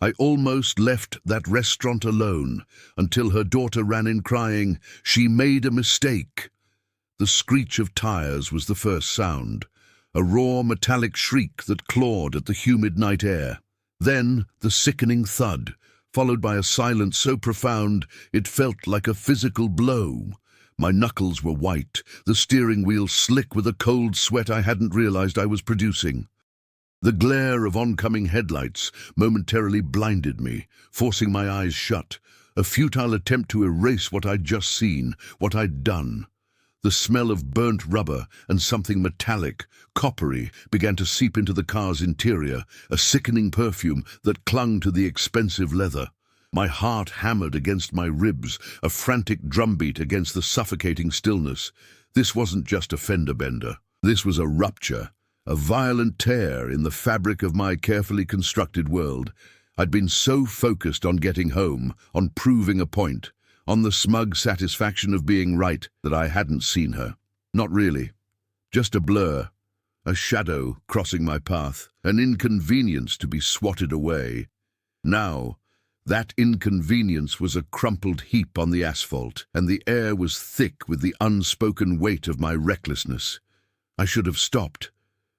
I almost left that restaurant alone until her daughter ran in crying, "She made a mistake." The screech of tires was the first sound, a raw metallic shriek that clawed at the humid night air. Then the sickening thud, followed by a silence so profound it felt like a physical blow. My knuckles were white, the steering wheel slick with a cold sweat I hadn't realized I was producing. The glare of oncoming headlights momentarily blinded me, forcing my eyes shut, a futile attempt to erase what I'd just seen, what I'd done. The smell of burnt rubber and something metallic, coppery, began to seep into the car's interior, a sickening perfume that clung to the expensive leather. My heart hammered against my ribs, a frantic drumbeat against the suffocating stillness. This wasn't just a fender bender. This was a rupture, a violent tear in the fabric of my carefully constructed world. I'd been so focused on getting home, on proving a point, on the smug satisfaction of being right, that I hadn't seen her. Not really. Just a blur, a shadow crossing my path, an inconvenience to be swatted away. Now, that inconvenience was a crumpled heap on the asphalt, and the air was thick with the unspoken weight of my recklessness. I should have stopped.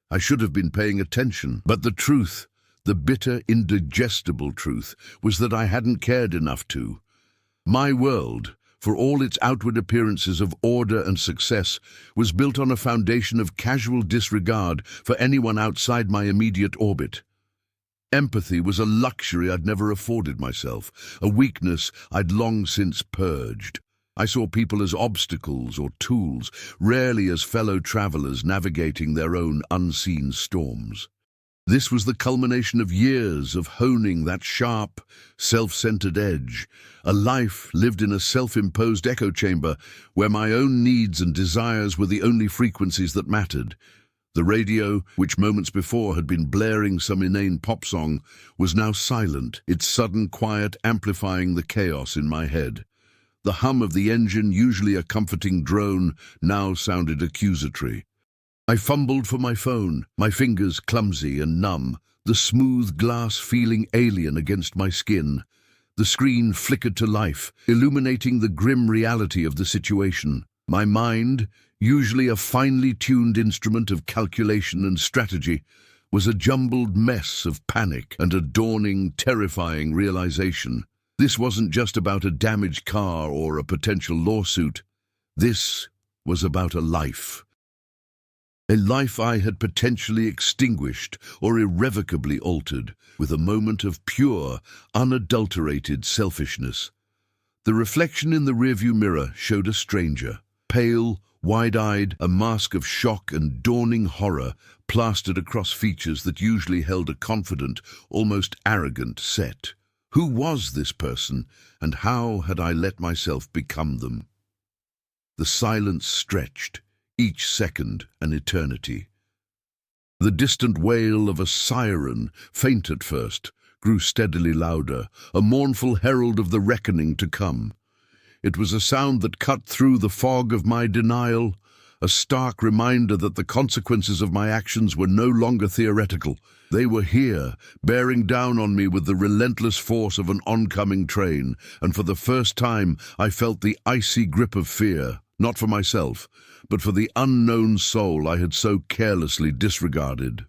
I should have been paying attention. But the truth, the bitter, indigestible truth, was that I hadn't cared enough to. My world, for all its outward appearances of order and success, was built on a foundation of casual disregard for anyone outside my immediate orbit. Empathy was a luxury I'd never afforded myself, a weakness I'd long since purged. I saw people as obstacles or tools, rarely as fellow travelers navigating their own unseen storms. This was the culmination of years of honing that sharp, self-centered edge, a life lived in a self-imposed echo chamber where my own needs and desires were the only frequencies that mattered. The radio, which moments before had been blaring some inane pop song, was now silent, its sudden quiet amplifying the chaos in my head. The hum of the engine, usually a comforting drone, now sounded accusatory. I fumbled for my phone, my fingers clumsy and numb, the smooth glass feeling alien against my skin. The screen flickered to life, illuminating the grim reality of the situation. My mind, usually a finely tuned instrument of calculation and strategy, was a jumbled mess of panic and a dawning, terrifying realization. This wasn't just about a damaged car or a potential lawsuit. This was about a life. A life I had potentially extinguished or irrevocably altered with a moment of pure, unadulterated selfishness. The reflection in the rearview mirror showed a stranger, pale, wide-eyed, a mask of shock and dawning horror plastered across features that usually held a confident, almost arrogant set. Who was this person, and how had I let myself become them? The silence stretched, each second an eternity. The distant wail of a siren, faint at first, grew steadily louder, a mournful herald of the reckoning to come. It was a sound that cut through the fog of my denial, a stark reminder that the consequences of my actions were no longer theoretical. They were here, bearing down on me with the relentless force of an oncoming train, and for the first time I felt the icy grip of fear, not for myself, but for the unknown soul I had so carelessly disregarded.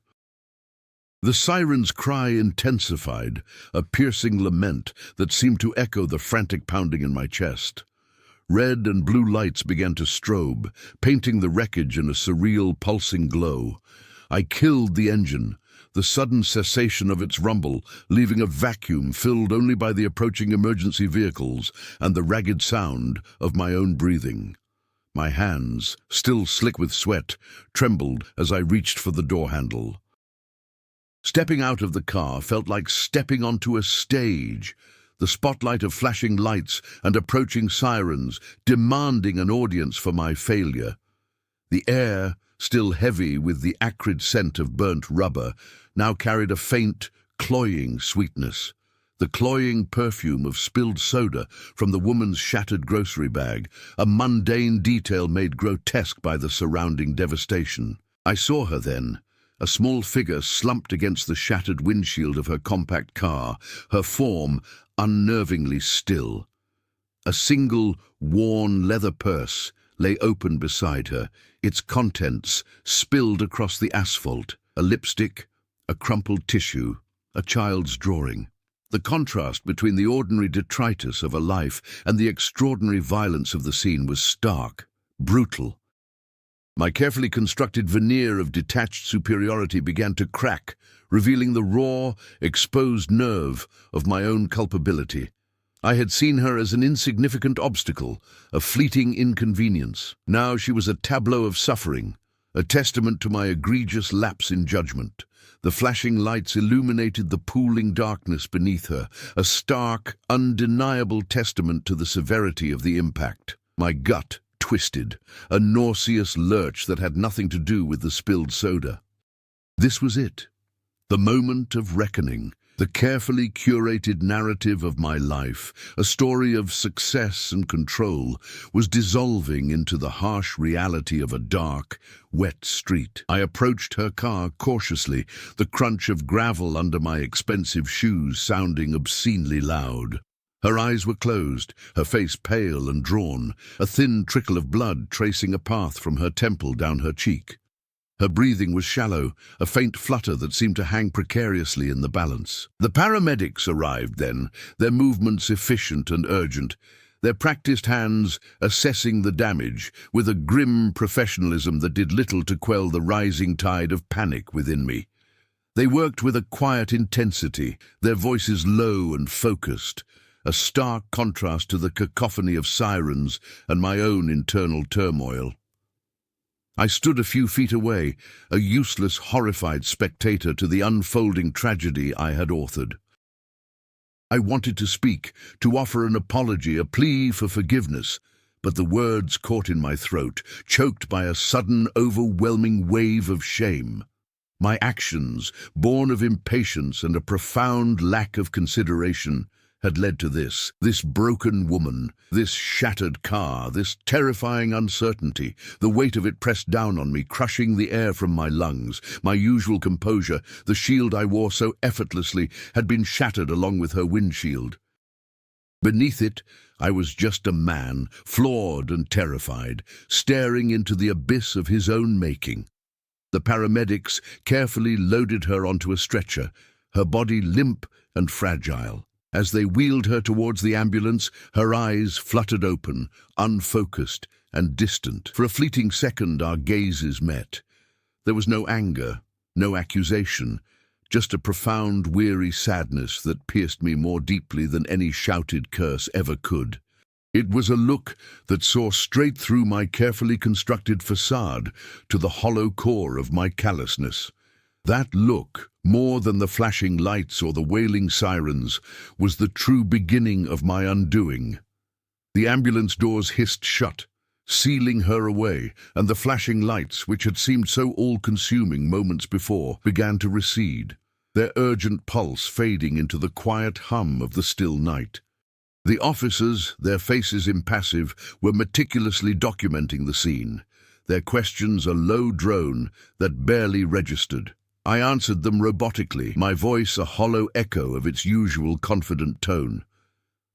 The siren's cry intensified, a piercing lament that seemed to echo the frantic pounding in my chest. Red and blue lights began to strobe, painting the wreckage in a surreal, pulsing glow. I killed the engine, the sudden cessation of its rumble, leaving a vacuum filled only by the approaching emergency vehicles and the ragged sound of my own breathing. My hands, still slick with sweat, trembled as I reached for the door handle. Stepping out of the car felt like stepping onto a stage, the spotlight of flashing lights and approaching sirens demanding an audience for my failure. The air, still heavy with the acrid scent of burnt rubber, now carried a faint, cloying sweetness. The cloying perfume of spilled soda from the woman's shattered grocery bag, a mundane detail made grotesque by the surrounding devastation. I saw her then, A small figure slumped against the shattered windshield of her compact car, her form unnervingly still. A single, worn leather purse lay open beside her, its contents spilled across the asphalt, a lipstick, a crumpled tissue, a child's drawing. The contrast between the ordinary detritus of a life and the extraordinary violence of the scene was stark, brutal. My carefully constructed veneer of detached superiority began to crack, revealing the raw, exposed nerve of my own culpability. I had seen her as an insignificant obstacle, a fleeting inconvenience. Now she was a tableau of suffering, a testament to my egregious lapse in judgment. The flashing lights illuminated the pooling darkness beneath her, a stark, undeniable testament to the severity of the impact. My gut twisted, a nauseous lurch that had nothing to do with the spilled soda. This was it, the moment of reckoning, the carefully curated narrative of my life, a story of success and control, was dissolving into the harsh reality of a dark, wet street. I approached her car cautiously, the crunch of gravel under my expensive shoes sounding obscenely loud. Her eyes were closed, her face pale and drawn, a thin trickle of blood tracing a path from her temple down her cheek. Her breathing was shallow, a faint flutter that seemed to hang precariously in the balance. The paramedics arrived then, their movements efficient and urgent, their practiced hands assessing the damage with a grim professionalism that did little to quell the rising tide of panic within me. They worked with a quiet intensity, their voices low and focused, a stark contrast to the cacophony of sirens and my own internal turmoil. I stood a few feet away, a useless, horrified spectator to the unfolding tragedy I had authored. I wanted to speak, to offer an apology, a plea for forgiveness, but the words caught in my throat, choked by a sudden, overwhelming wave of shame. My actions, born of impatience and a profound lack of consideration, had led to this broken woman, this shattered car, this terrifying uncertainty. The weight of it pressed down on me, crushing the air from my lungs. My usual composure, the shield I wore so effortlessly, had been shattered along with her windshield. Beneath it, I was just a man, flawed and terrified, staring into the abyss of his own making. The paramedics carefully loaded her onto a stretcher, her body limp and fragile. As they wheeled her towards the ambulance, her eyes fluttered open, unfocused and distant. For a fleeting second, our gazes met. There was no anger, no accusation, just a profound, weary sadness that pierced me more deeply than any shouted curse ever could. It was a look that saw straight through my carefully constructed facade to the hollow core of my callousness. That look, more than the flashing lights or the wailing sirens, was the true beginning of my undoing. The ambulance doors hissed shut, sealing her away, and the flashing lights, which had seemed so all-consuming moments before, began to recede, their urgent pulse fading into the quiet hum of the still night. The officers, their faces impassive, were meticulously documenting the scene, their questions a low drone that barely registered. I answered them robotically, my voice a hollow echo of its usual confident tone.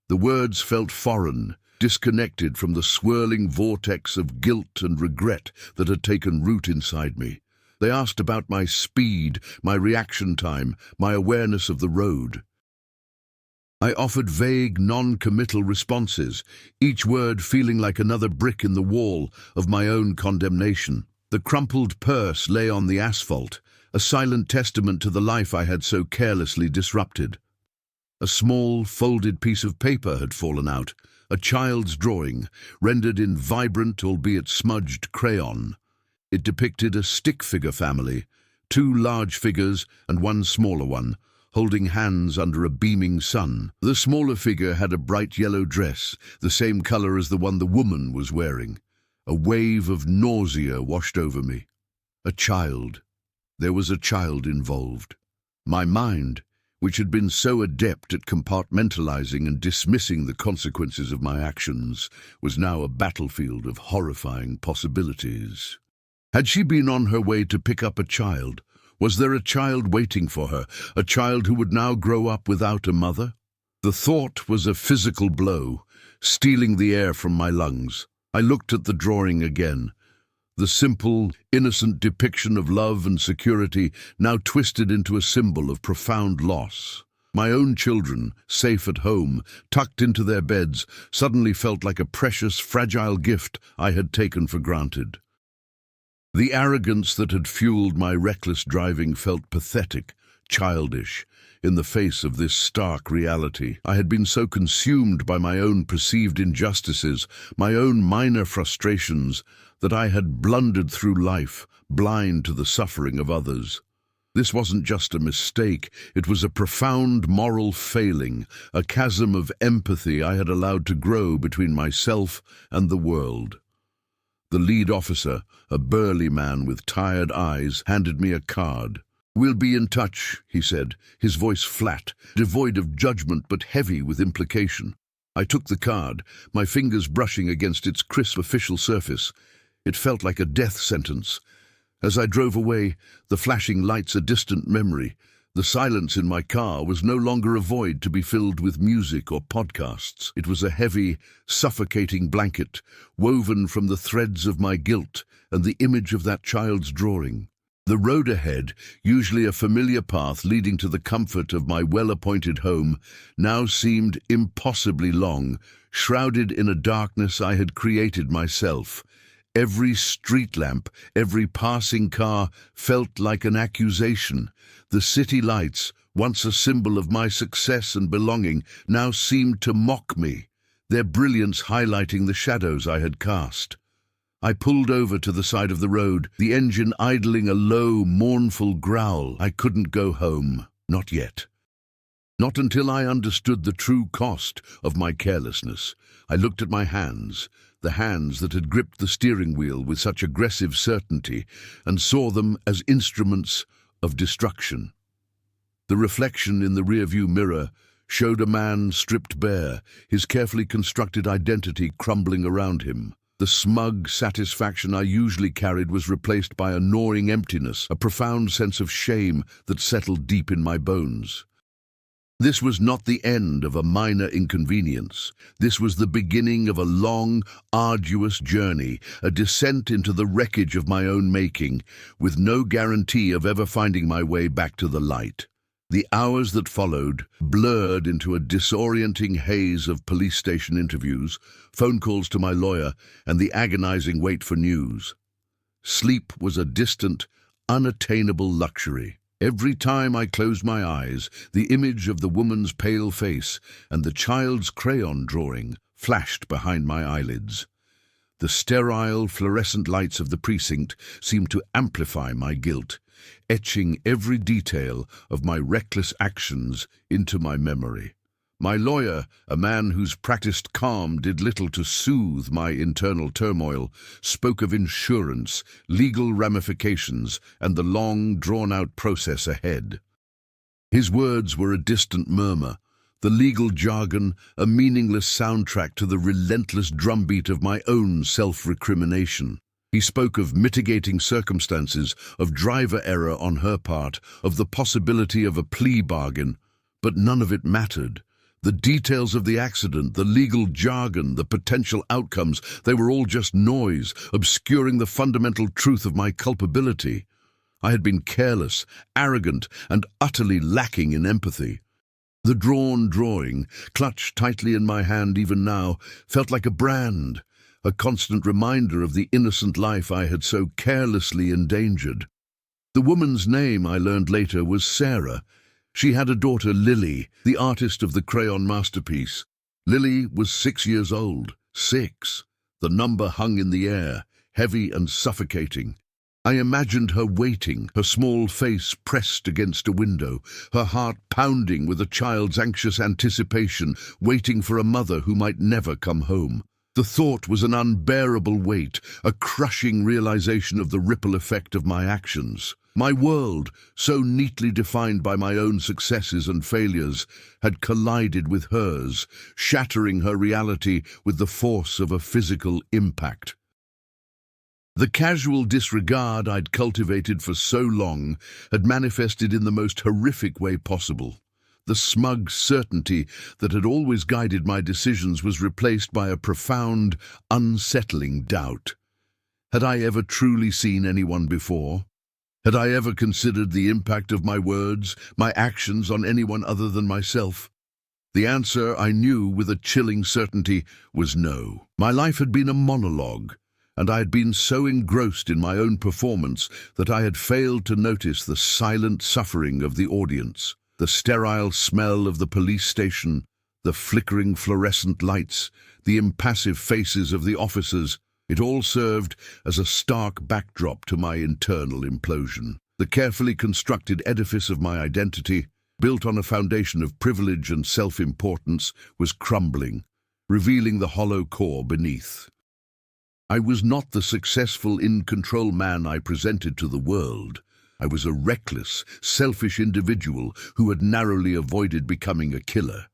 The words felt foreign, disconnected from the swirling vortex of guilt and regret that had taken root inside me. They asked about my speed, my reaction time, my awareness of the road. I offered vague, non-committal responses, each word feeling like another brick in the wall of my own condemnation. The crumpled purse lay on the asphalt, a silent testament to the life I had so carelessly disrupted. A small, folded piece of paper had fallen out, a child's drawing, rendered in vibrant, albeit smudged, crayon. It depicted a stick figure family, 2 large figures and 1 smaller one, holding hands under a beaming sun. The smaller figure had a bright yellow dress, the same color as the one the woman was wearing. A wave of nausea washed over me. A child. There was a child involved. My mind, which had been so adept at compartmentalizing and dismissing the consequences of my actions, was now a battlefield of horrifying possibilities. Had she been on her way to pick up a child, Was there a child waiting for her, a child who would now grow up without a mother? The thought was a physical blow, stealing the air from my lungs. I looked at the drawing again. The simple, innocent depiction of love and security now twisted into a symbol of profound loss. My own children, safe at home, tucked into their beds, suddenly felt like a precious, fragile gift I had taken for granted. The arrogance that had fueled my reckless driving felt pathetic, childish, in the face of this stark reality. I had been so consumed by my own perceived injustices, my own minor frustrations, that I had blundered through life, blind to the suffering of others. This wasn't just a mistake, it was a profound moral failing, a chasm of empathy I had allowed to grow between myself and the world. The lead officer, a burly man with tired eyes, handed me a card. "We'll be in touch," he said, his voice flat, devoid of judgment but heavy with implication. I took the card, my fingers brushing against its crisp official surface. It felt like a death sentence. As I drove away, the flashing lights a distant memory. The silence in my car was no longer a void to be filled with music or podcasts. It was a heavy, suffocating blanket, woven from the threads of my guilt and the image of that child's drawing. The road ahead, usually a familiar path leading to the comfort of my well-appointed home, now seemed impossibly long, shrouded in a darkness I had created myself. Every street lamp, every passing car felt like an accusation. The city lights, once a symbol of my success and belonging, now seemed to mock me, their brilliance highlighting the shadows I had cast. I pulled over to the side of the road, the engine idling a low, mournful growl. I couldn't go home. Not yet. Not until I understood the true cost of my carelessness. I looked at my hands, the hands that had gripped the steering wheel with such aggressive certainty, and saw them as instruments of destruction. The reflection in the rearview mirror showed a man stripped bare, his carefully constructed identity crumbling around him. The smug satisfaction I usually carried was replaced by a gnawing emptiness, a profound sense of shame that settled deep in my bones. This was not the end of a minor inconvenience. This was the beginning of a long, arduous journey, a descent into the wreckage of my own making, with no guarantee of ever finding my way back to the light. The hours that followed blurred into a disorienting haze of police station interviews, phone calls to my lawyer, and the agonizing wait for news. Sleep was a distant, unattainable luxury. Every time I closed my eyes, the image of the woman's pale face and the child's crayon drawing flashed behind my eyelids. The sterile, fluorescent lights of the precinct seemed to amplify my guilt, etching every detail of my reckless actions into my memory. My lawyer, a man whose practiced calm did little to soothe my internal turmoil, spoke of insurance, legal ramifications, and the long, drawn-out process ahead. His words were a distant murmur, the legal jargon a meaningless soundtrack to the relentless drumbeat of my own self-recrimination. He spoke of mitigating circumstances, of driver error on her part, of the possibility of a plea bargain, but none of it mattered. The details of the accident, the legal jargon, the potential outcomes, they were all just noise, obscuring the fundamental truth of my culpability. I had been careless, arrogant, and utterly lacking in empathy. The drawn drawing, clutched tightly in my hand even now, felt like a brand, a constant reminder of the innocent life I had so carelessly endangered. The woman's name, I learned later, was Sarah. She had a daughter, Lily, the artist of the crayon masterpiece. Lily was 6 years old. 6. The number hung in the air, heavy and suffocating. I imagined her waiting, her small face pressed against a window, her heart pounding with a child's anxious anticipation, waiting for a mother who might never come home. The thought was an unbearable weight, a crushing realization of the ripple effect of my actions. My world, so neatly defined by my own successes and failures, had collided with hers, shattering her reality with the force of a physical impact. The casual disregard I'd cultivated for so long had manifested in the most horrific way possible. The smug certainty that had always guided my decisions was replaced by a profound, unsettling doubt. Had I ever truly seen anyone before? Had I ever considered the impact of my words, my actions on anyone other than myself? The answer, I knew with a chilling certainty, was no. My life had been a monologue, and I had been so engrossed in my own performance that I had failed to notice the silent suffering of the audience, the sterile smell of the police station, the flickering fluorescent lights, the impassive faces of the officers. It all served as a stark backdrop to my internal implosion. The carefully constructed edifice of my identity, built on a foundation of privilege and self-importance, was crumbling, revealing the hollow core beneath. I was not the successful, in-control man I presented to the world. I was a reckless, selfish individual who had narrowly avoided becoming a killer.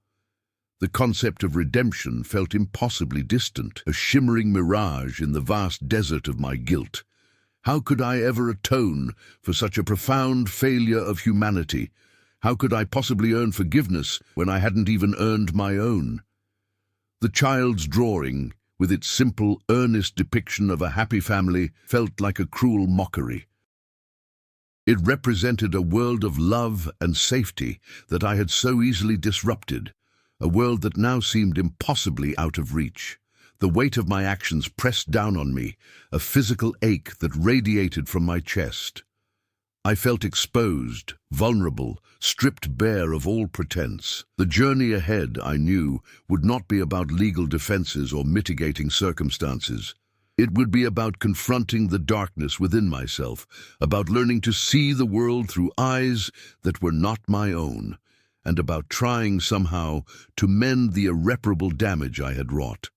The concept of redemption felt impossibly distant, a shimmering mirage in the vast desert of my guilt. How could I ever atone for such a profound failure of humanity? How could I possibly earn forgiveness when I hadn't even earned my own? The child's drawing, with its simple, earnest depiction of a happy family, felt like a cruel mockery. It represented a world of love and safety that I had so easily disrupted, a world that now seemed impossibly out of reach. The weight of my actions pressed down on me, a physical ache that radiated from my chest. I felt exposed, vulnerable, stripped bare of all pretense. The journey ahead, I knew, would not be about legal defenses or mitigating circumstances. It would be about confronting the darkness within myself, about learning to see the world through eyes that were not my own, and about trying somehow to mend the irreparable damage I had wrought.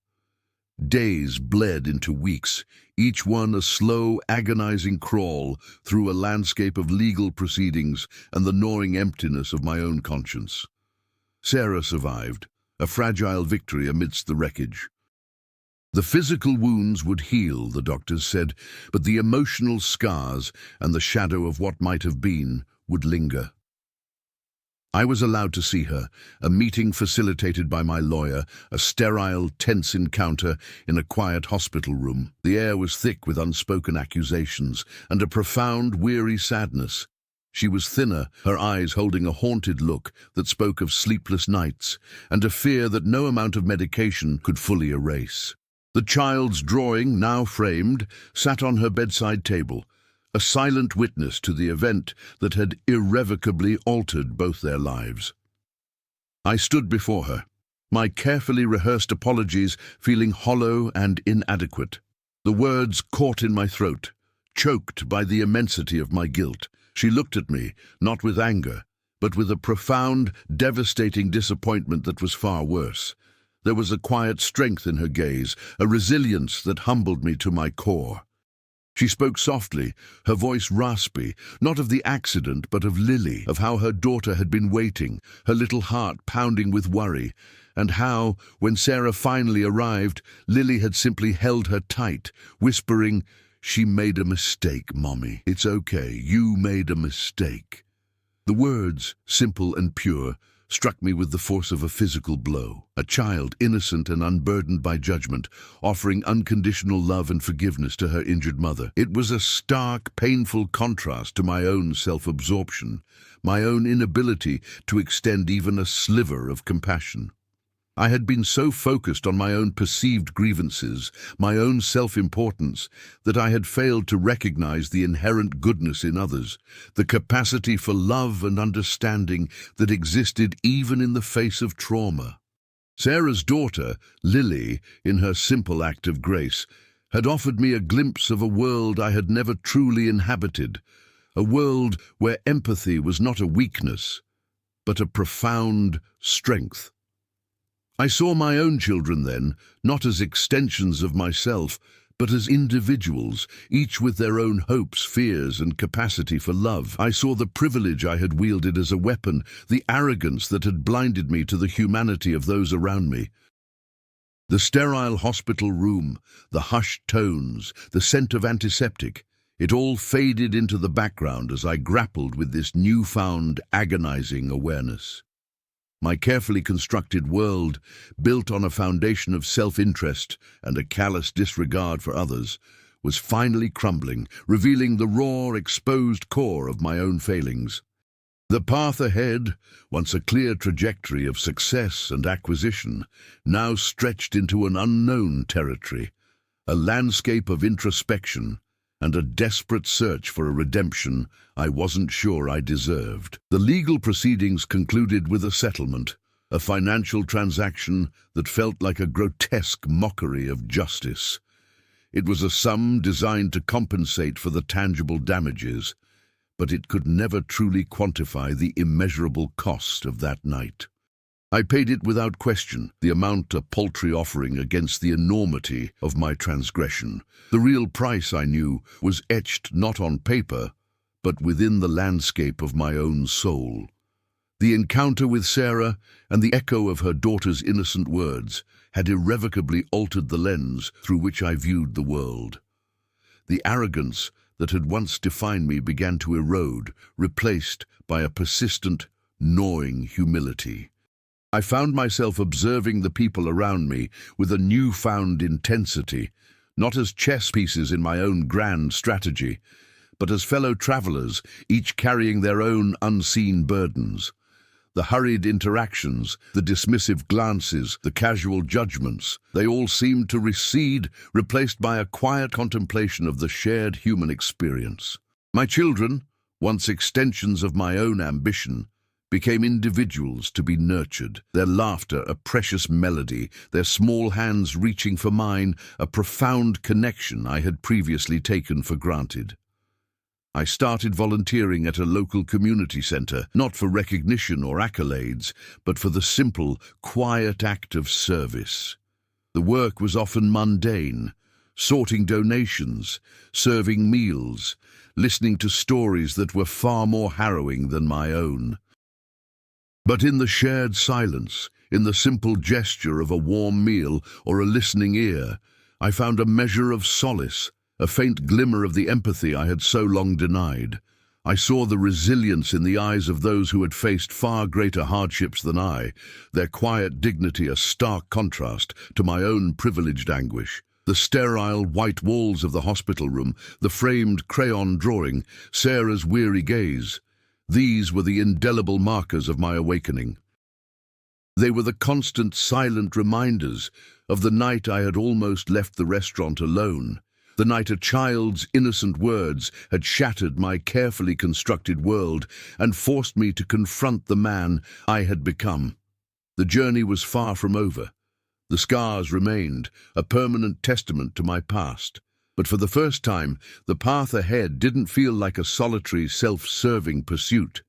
Days bled into weeks, each one a slow, agonizing crawl through a landscape of legal proceedings and the gnawing emptiness of my own conscience. Sarah survived, a fragile victory amidst the wreckage. The physical wounds would heal, the doctors said, but the emotional scars and the shadow of what might have been would linger. I was allowed to see her, a meeting facilitated by my lawyer, a sterile, tense encounter in a quiet hospital room. The air was thick with unspoken accusations and a profound, weary sadness. She was thinner, her eyes holding a haunted look that spoke of sleepless nights and a fear that no amount of medication could fully erase. The child's drawing, now framed, sat on her bedside table, a silent witness to the event that had irrevocably altered both their lives. I stood before her, my carefully rehearsed apologies feeling hollow and inadequate. The words caught in my throat, choked by the immensity of my guilt. She looked at me, not with anger, but with a profound, devastating disappointment that was far worse. There was a quiet strength in her gaze, a resilience that humbled me to my core. She spoke softly, her voice raspy, not of the accident but of Lily, of how her daughter had been waiting, her little heart pounding with worry, and how, when Sarah finally arrived, Lily had simply held her tight, whispering, "She made a mistake, Mommy. It's okay, you made a mistake." The words, simple and pure, struck me with the force of a physical blow. A child, innocent and unburdened by judgment, offering unconditional love and forgiveness to her injured mother. It was a stark, painful contrast to my own self-absorption, my own inability to extend even a sliver of compassion. I had been so focused on my own perceived grievances, my own self-importance, that I had failed to recognize the inherent goodness in others, the capacity for love and understanding that existed even in the face of trauma. Sarah's daughter, Lily, in her simple act of grace, had offered me a glimpse of a world I had never truly inhabited, a world where empathy was not a weakness, but a profound strength. I saw my own children then, not as extensions of myself, but as individuals, each with their own hopes, fears, and capacity for love. I saw the privilege I had wielded as a weapon, the arrogance that had blinded me to the humanity of those around me. The sterile hospital room, the hushed tones, the scent of antiseptic, it all faded into the background as I grappled with this newfound, agonizing awareness. My carefully constructed world, built on a foundation of self-interest and a callous disregard for others, was finally crumbling, revealing the raw, exposed core of my own failings. The path ahead, once a clear trajectory of success and acquisition, now stretched into an unknown territory, a landscape of introspection and a desperate search for a redemption I wasn't sure I deserved. The legal proceedings concluded with a settlement, a financial transaction that felt like a grotesque mockery of justice. It was a sum designed to compensate for the tangible damages, but it could never truly quantify the immeasurable cost of that night. I paid it without question, the amount a paltry offering against the enormity of my transgression. The real price, I knew, was etched not on paper, but within the landscape of my own soul. The encounter with Sarah and the echo of her daughter's innocent words had irrevocably altered the lens through which I viewed the world. The arrogance that had once defined me began to erode, replaced by a persistent, gnawing humility. I found myself observing the people around me with a newfound intensity, not as chess pieces in my own grand strategy, but as fellow travelers, each carrying their own unseen burdens. The hurried interactions, the dismissive glances, the casual judgments, they all seemed to recede, replaced by a quiet contemplation of the shared human experience. My children, once extensions of my own ambition, became individuals to be nurtured, their laughter a precious melody, their small hands reaching for mine, a profound connection I had previously taken for granted. I started volunteering at a local community center, not for recognition or accolades, but for the simple, quiet act of service. The work was often mundane, sorting donations, serving meals, listening to stories that were far more harrowing than my own. But in the shared silence, in the simple gesture of a warm meal or a listening ear, I found a measure of solace, a faint glimmer of the empathy I had so long denied. I saw the resilience in the eyes of those who had faced far greater hardships than I, their quiet dignity a stark contrast to my own privileged anguish. The sterile white walls of the hospital room, the framed crayon drawing, Sarah's weary gaze, these were the indelible markers of my awakening. They were the constant, silent reminders of the night I had almost left the restaurant alone, the night a child's innocent words had shattered my carefully constructed world and forced me to confront the man I had become. The journey was far from over. The scars remained, a permanent testament to my past. But for the first time, the path ahead didn't feel like a solitary, self-serving pursuit.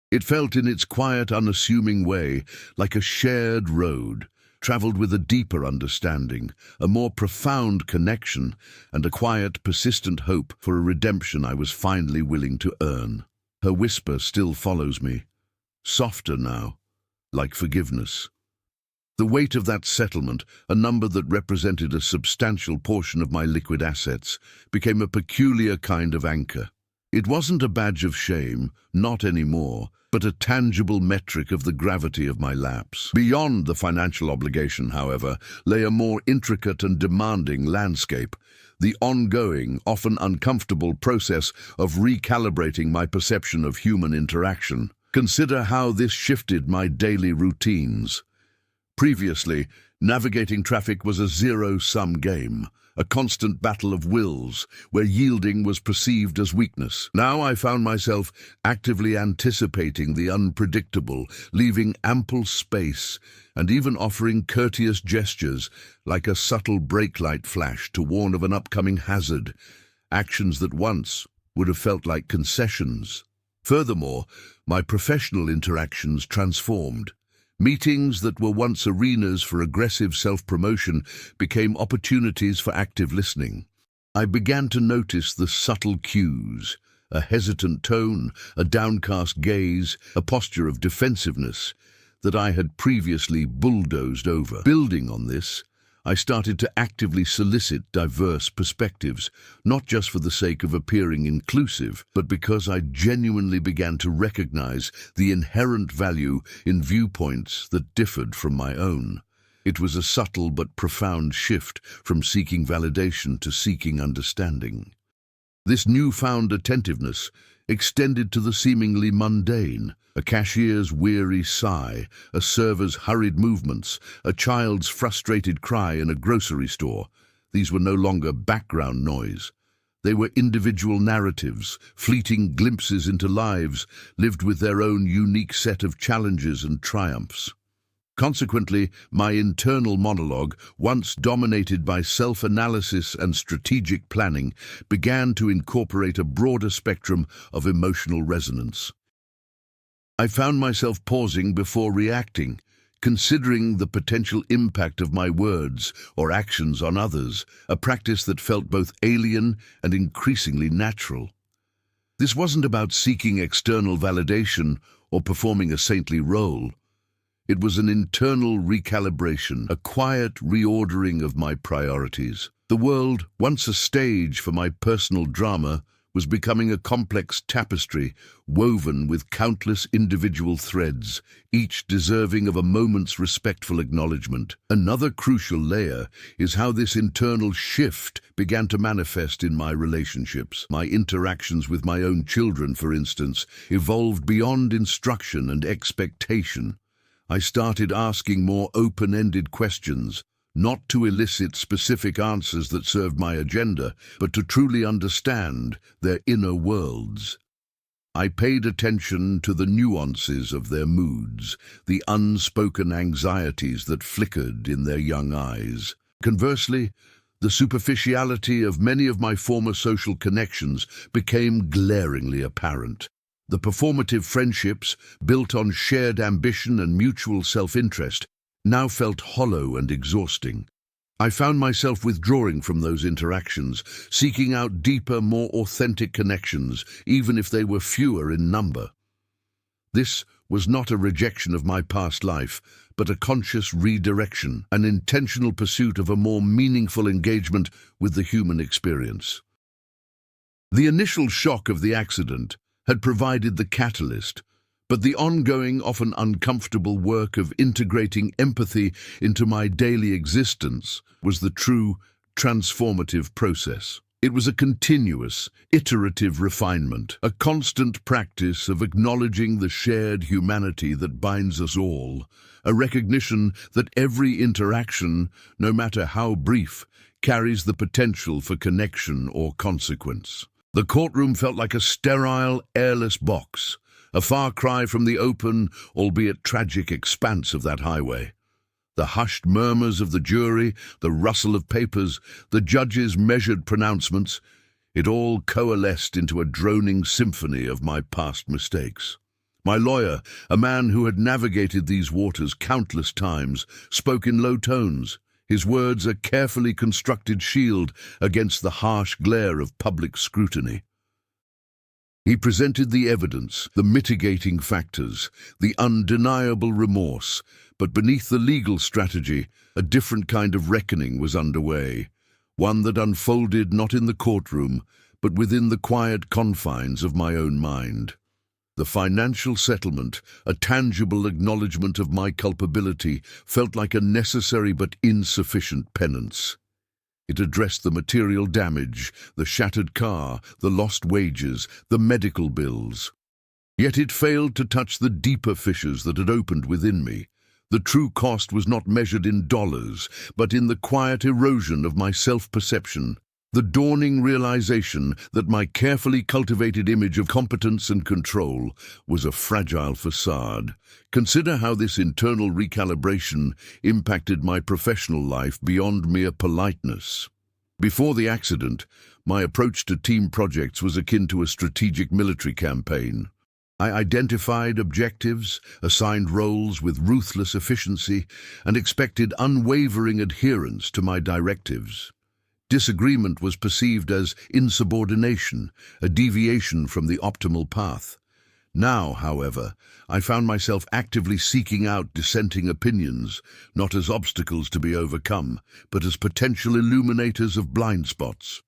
It felt in its quiet, unassuming way like a shared road, traveled with a deeper understanding, a more profound connection, and a quiet, persistent hope for a redemption I was finally willing to earn. Her whisper still follows me, softer now, like forgiveness. The weight of that settlement, a number that represented a substantial portion of my liquid assets, became a peculiar kind of anchor. It wasn't a badge of shame, not anymore, but a tangible metric of the gravity of my lapse. Beyond the financial obligation, however, lay a more intricate and demanding landscape, the ongoing, often uncomfortable process of recalibrating my perception of human interaction. Consider how this shifted my daily routines. Previously, navigating traffic was a zero-sum game, a constant battle of wills, where yielding was perceived as weakness. Now I found myself actively anticipating the unpredictable, leaving ample space, and even offering courteous gestures, like a subtle brake light flash to warn of an upcoming hazard, actions that once would have felt like concessions. Furthermore, my professional interactions transformed. Meetings that were once arenas for aggressive self-promotion became opportunities for active listening. I began to notice the subtle cues, a hesitant tone, a downcast gaze, a posture of defensiveness that I had previously bulldozed over. Building on this, I started to actively solicit diverse perspectives, not just for the sake of appearing inclusive, but because I genuinely began to recognize the inherent value in viewpoints that differed from my own. It was a subtle but profound shift from seeking validation to seeking understanding. This newfound attentiveness extended to the seemingly mundane, a cashier's weary sigh, a server's hurried movements, a child's frustrated cry in a grocery store. These were no longer background noise. They were individual narratives, fleeting glimpses into lives lived with their own unique set of challenges and triumphs. Consequently, my internal monologue, once dominated by self-analysis and strategic planning, began to incorporate a broader spectrum of emotional resonance. I found myself pausing before reacting, considering the potential impact of my words or actions on others, a practice that felt both alien and increasingly natural. This wasn't about seeking external validation or performing a saintly role. It was an internal recalibration, a quiet reordering of my priorities. The world, once a stage for my personal drama, was becoming a complex tapestry woven with countless individual threads, each deserving of a moment's respectful acknowledgement. Another crucial layer is how this internal shift began to manifest in my relationships. My interactions with my own children, for instance, evolved beyond instruction and expectation. I started asking more open-ended questions, not to elicit specific answers that served my agenda, but to truly understand their inner worlds. I paid attention to the nuances of their moods, the unspoken anxieties that flickered in their young eyes. Conversely, the superficiality of many of my former social connections became glaringly apparent. The performative friendships, built on shared ambition and mutual self-interest, now felt hollow and exhausting. I found myself withdrawing from those interactions, seeking out deeper, more authentic connections, even if they were fewer in number. This was not a rejection of my past life, but a conscious redirection, an intentional pursuit of a more meaningful engagement with the human experience. The initial shock of the accident had provided the catalyst, but the ongoing, often uncomfortable work of integrating empathy into my daily existence was the true, transformative process. It was a continuous, iterative refinement, a constant practice of acknowledging the shared humanity that binds us all, a recognition that every interaction, no matter how brief, carries the potential for connection or consequence. The courtroom felt like a sterile, airless box, a far cry from the open, albeit tragic expanse of that highway. The hushed murmurs of the jury, the rustle of papers, the judge's measured pronouncements, it all coalesced into a droning symphony of my past mistakes. My lawyer, a man who had navigated these waters countless times, spoke in low tones, his words a carefully constructed shield against the harsh glare of public scrutiny. He presented the evidence, the mitigating factors, the undeniable remorse, but beneath the legal strategy, a different kind of reckoning was underway, one that unfolded not in the courtroom, but within the quiet confines of my own mind. The financial settlement, a tangible acknowledgement of my culpability, felt like a necessary but insufficient penance. It addressed the material damage, the shattered car, the lost wages, the medical bills. Yet it failed to touch the deeper fissures that had opened within me. The true cost was not measured in dollars, but in the quiet erosion of my self-perception, the dawning realization that my carefully cultivated image of competence and control was a fragile facade. Consider how this internal recalibration impacted my professional life beyond mere politeness. Before the accident, my approach to team projects was akin to a strategic military campaign. I identified objectives, assigned roles with ruthless efficiency, and expected unwavering adherence to my directives. Disagreement was perceived as insubordination, a deviation from the optimal path. Now, however, I found myself actively seeking out dissenting opinions, not as obstacles to be overcome, but as potential illuminators of blind spots.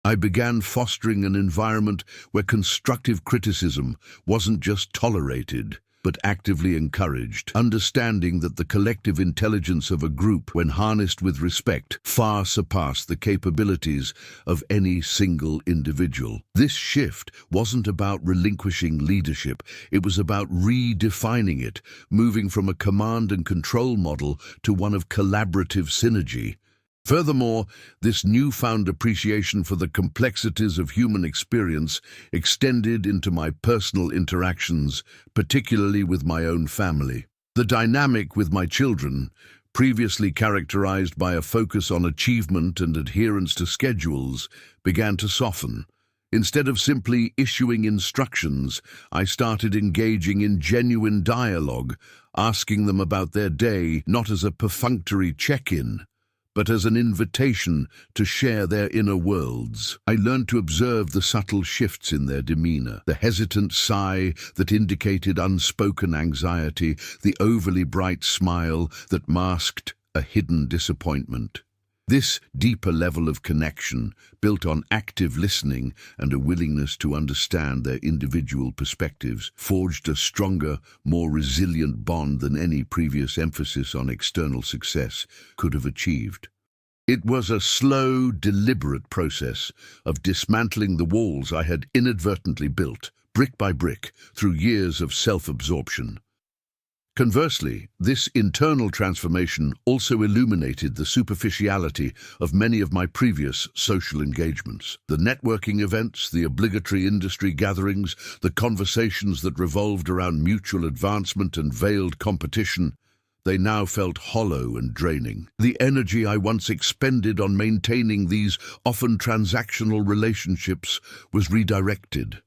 I began fostering an environment where constructive criticism wasn't just tolerated, but actively encouraged, understanding that the collective intelligence of a group, when harnessed with respect, far surpassed the capabilities of any single individual. This shift wasn't about relinquishing leadership, it was about redefining it, moving from a command and control model to one of collaborative synergy. Furthermore, this newfound appreciation for the complexities of human experience extended into my personal interactions, particularly with my own family. The dynamic with my children, previously characterized by a focus on achievement and adherence to schedules, began to soften. Instead of simply issuing instructions, I started engaging in genuine dialogue, asking them about their day not as a perfunctory check-in, but as an invitation to share their inner worlds. I learned to observe the subtle shifts in their demeanor, the hesitant sigh that indicated unspoken anxiety, the overly bright smile that masked a hidden disappointment. This deeper level of connection, built on active listening and a willingness to understand their individual perspectives, forged a stronger, more resilient bond than any previous emphasis on external success could have achieved. It was a slow, deliberate process of dismantling the walls I had inadvertently built, brick by brick, through years of self-absorption. Conversely, this internal transformation also illuminated the superficiality of many of my previous social engagements. The networking events, the obligatory industry gatherings, the conversations that revolved around mutual advancement and veiled competition, they now felt hollow and draining. The energy I once expended on maintaining these often transactional relationships was redirected.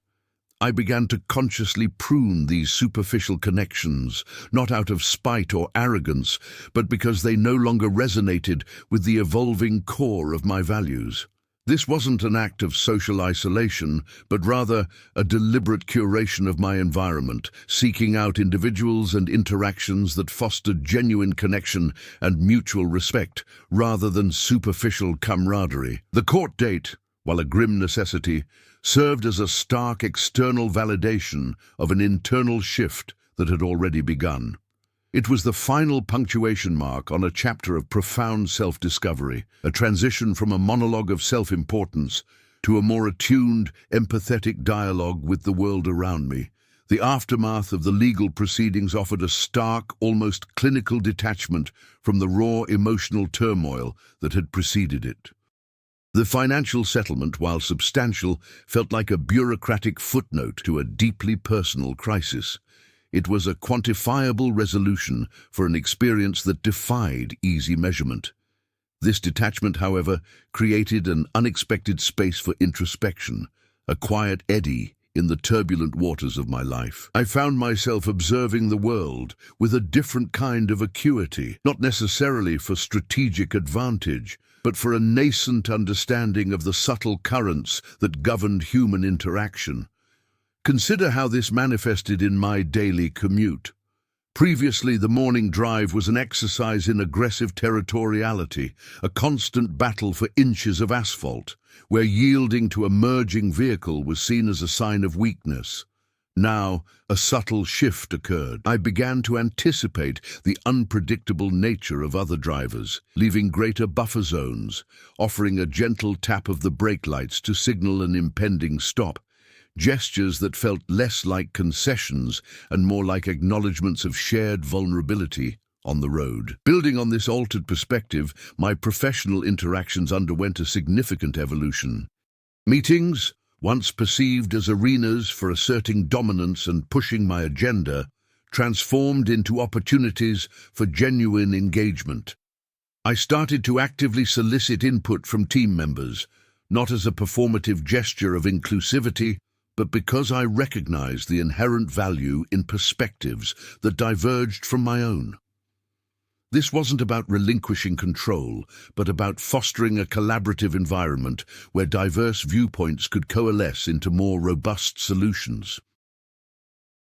I began to consciously prune these superficial connections, not out of spite or arrogance, but because they no longer resonated with the evolving core of my values. This wasn't an act of social isolation, but rather a deliberate curation of my environment, seeking out individuals and interactions that fostered genuine connection and mutual respect, rather than superficial camaraderie. The court date, while a grim necessity, served as a stark external validation of an internal shift that had already begun. It was the final punctuation mark on a chapter of profound self-discovery, a transition from a monologue of self-importance to a more attuned, empathetic dialogue with the world around me. The aftermath of the legal proceedings offered a stark, almost clinical detachment from the raw emotional turmoil that had preceded it. The financial settlement, while substantial, felt like a bureaucratic footnote to a deeply personal crisis. It was a quantifiable resolution for an experience that defied easy measurement. This detachment, however, created an unexpected space for introspection, a quiet eddy in the turbulent waters of my life. I found myself observing the world with a different kind of acuity, not necessarily for strategic advantage, but for a nascent understanding of the subtle currents that governed human interaction. Consider how this manifested in my daily commute. Previously, the morning drive was an exercise in aggressive territoriality, a constant battle for inches of asphalt, where yielding to a merging vehicle was seen as a sign of weakness. Now, a subtle shift occurred. I began to anticipate the unpredictable nature of other drivers, leaving greater buffer zones, offering a gentle tap of the brake lights to signal an impending stop. Gestures that felt less like concessions and more like acknowledgements of shared vulnerability on the road. Building on this altered perspective, my professional interactions underwent a significant evolution. Meetings, once perceived as arenas for asserting dominance and pushing my agenda, transformed into opportunities for genuine engagement. I started to actively solicit input from team members, not as a performative gesture of inclusivity, but because I recognized the inherent value in perspectives that diverged from my own. This wasn't about relinquishing control, but about fostering a collaborative environment where diverse viewpoints could coalesce into more robust solutions.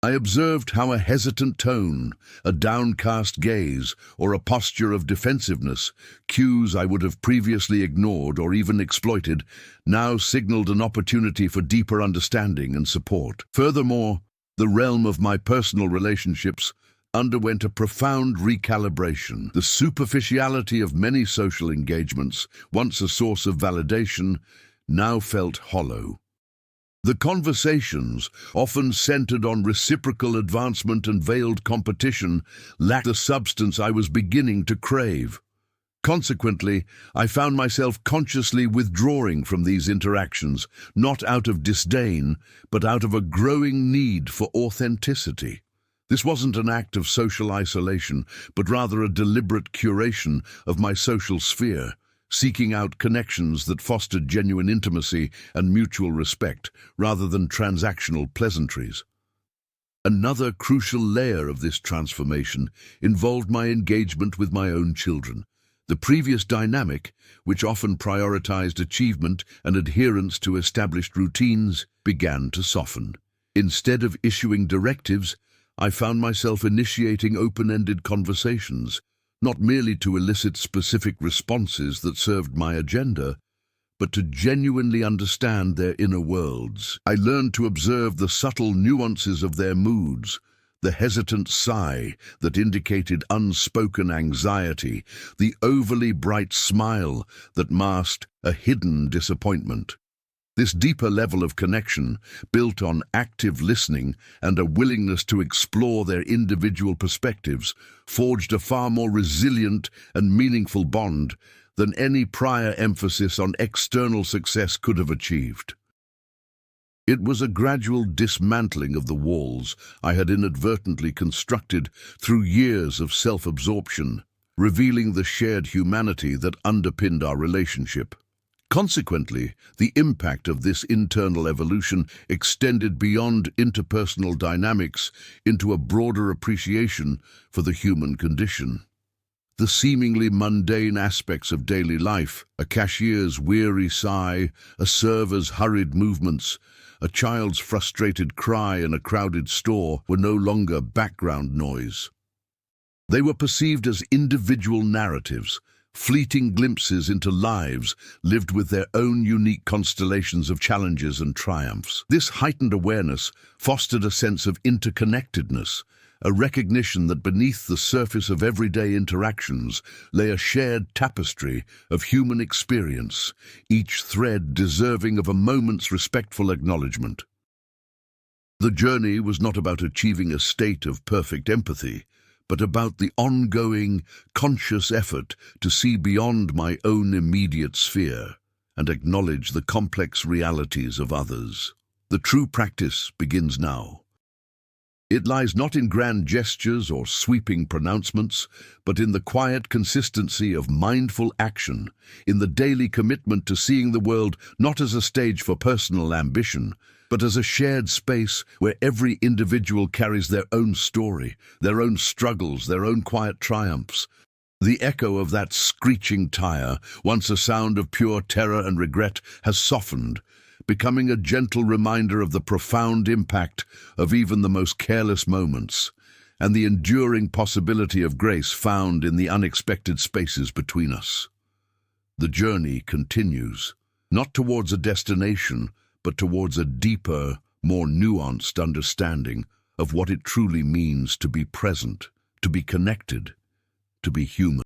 I observed how a hesitant tone, a downcast gaze, or a posture of defensiveness, cues I would have previously ignored or even exploited, now signaled an opportunity for deeper understanding and support. Furthermore, the realm of my personal relationships underwent a profound recalibration. The superficiality of many social engagements, once a source of validation, now felt hollow. The conversations, often centered on reciprocal advancement and veiled competition, lacked the substance I was beginning to crave. Consequently, I found myself consciously withdrawing from these interactions, not out of disdain, but out of a growing need for authenticity. This wasn't an act of social isolation, but rather a deliberate curation of my social sphere, seeking out connections that fostered genuine intimacy and mutual respect, rather than transactional pleasantries. Another crucial layer of this transformation involved my engagement with my own children. The previous dynamic, which often prioritized achievement and adherence to established routines, began to soften. Instead of issuing directives, I found myself initiating open-ended conversations, not merely to elicit specific responses that served my agenda, but to genuinely understand their inner worlds. I learned to observe the subtle nuances of their moods, the hesitant sigh that indicated unspoken anxiety, the overly bright smile that masked a hidden disappointment. This deeper level of connection, built on active listening and a willingness to explore their individual perspectives, forged a far more resilient and meaningful bond than any prior emphasis on external success could have achieved. It was a gradual dismantling of the walls I had inadvertently constructed through years of self-absorption, revealing the shared humanity that underpinned our relationship. Consequently, the impact of this internal evolution extended beyond interpersonal dynamics into a broader appreciation for the human condition. The seemingly mundane aspects of daily life, a cashier's weary sigh, a server's hurried movements, a child's frustrated cry in a crowded store, were no longer background noise. They were perceived as individual narratives, fleeting glimpses into lives lived with their own unique constellations of challenges and triumphs. This heightened awareness fostered a sense of interconnectedness, a recognition that beneath the surface of everyday interactions lay a shared tapestry of human experience, each thread deserving of a moment's respectful acknowledgement. The journey was not about achieving a state of perfect empathy, but about the ongoing, conscious effort to see beyond my own immediate sphere and acknowledge the complex realities of others. The true practice begins now. It lies not in grand gestures or sweeping pronouncements, but in the quiet consistency of mindful action, in the daily commitment to seeing the world not as a stage for personal ambition, but as a shared space where every individual carries their own story, their own struggles, their own quiet triumphs. The echo of that screeching tire, once a sound of pure terror and regret, has softened, becoming a gentle reminder of the profound impact of even the most careless moments, and the enduring possibility of grace found in the unexpected spaces between us. The journey continues, not towards a destination, but towards a deeper, more nuanced understanding of what it truly means to be present, to be connected, to be human.